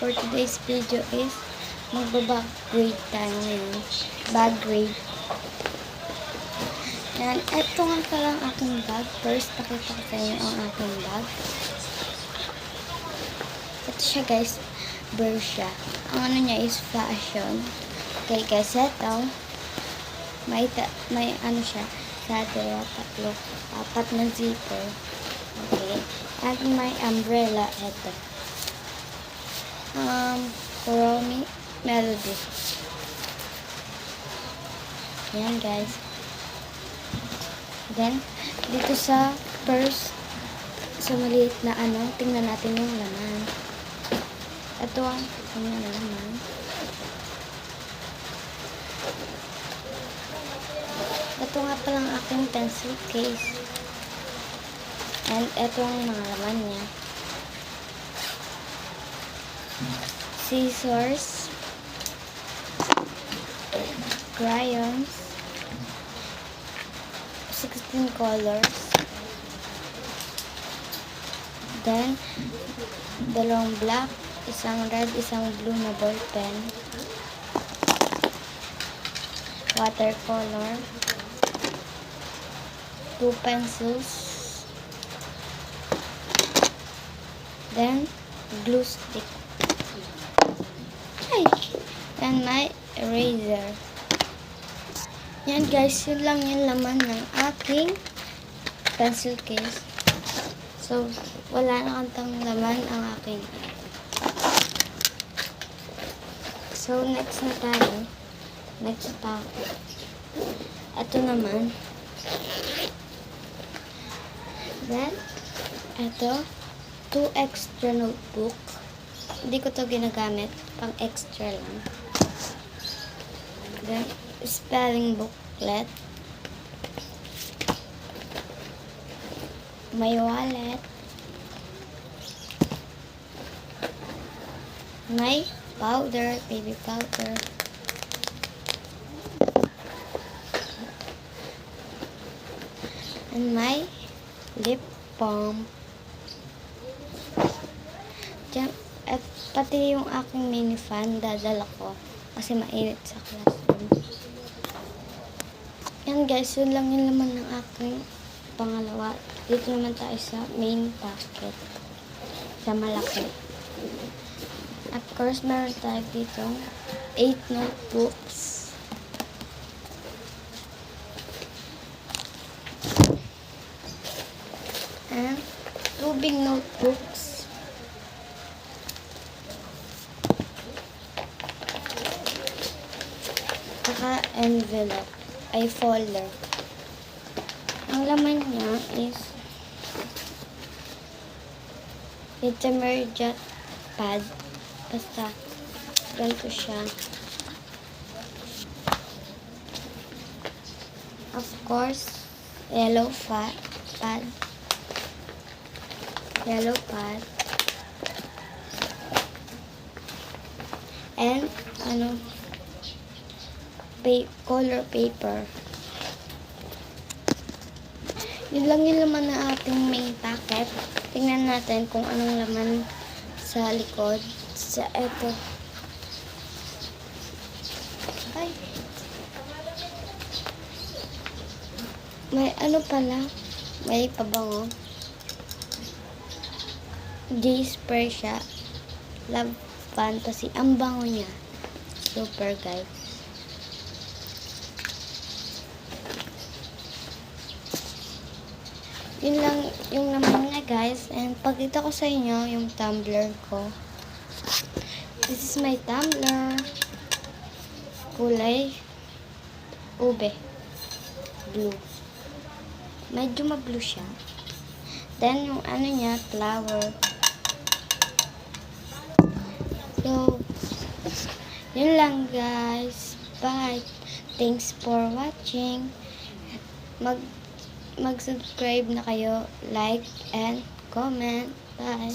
for today's video is magbabag grade tayo ngayon. Bag grade. Yan. Ito nga pala ang aking bag. First, pakita ko sa inyo ang aking bag. Ito siya guys. Bershka. Ang ano niya is fashion. Okay guys, ito. May ano siya. Saddle, apat na zipper. Okay. At may umbrella. Ito. Kuromi Melody. Yan guys. Then, dito sa purse, sa maliit na ano, tingnan natin yung laman. Ito ang kanyang laman. Ito nga palang aking pencil case. And ito ang mga laman niya. Scissors, crayons, 16 colors, then dalawang black, isang red, isang blue na ball pen, watercolor, 2 pencils, then glue stick. And my eraser. Yan guys, yun lang yung laman ng aking pencil case. So, wala na kantang laman ang aking. So, next na tayo. Next pa ako. Ito naman. Then, ito. 2 extra notebook. Hindi ko to ginagamit. Pang extra lang. Then, spelling booklet. May wallet. May powder, baby powder. And my lip balm. Diyan, at pati yung aking mini fan, dadala ko. Kasi mainit sa classroom. Yan guys, yun lang yung laman ng aking pangalawa. Dito naman tayo sa main packet. Sa malaki. Of course, meron tayo dito 8 notebooks. And 2 big notebooks. Saka envelope ay folder. Ang laman niya is intermediate pad. Basta ganito siya. Of course, yellow pad. Yellow pad. And color paper. Yun lang yung laman ng ating main packet. Tingnan natin kung anong laman sa likod. Sa eto. Ay. May ano pala. May pabango. Jace Persia. Love Fantasy. Ang bango niya. Super guys. Yun lang yung naman niya guys. And pagkita ko sa inyo yung tumbler ko. This is my tumbler. Kulay ube. Blue. Medyo ma-blue siya. Then yung ano niya, flower. So, yun lang guys. Bye. Thanks for watching. Mag-subscribe na kayo, like, and comment. Bye!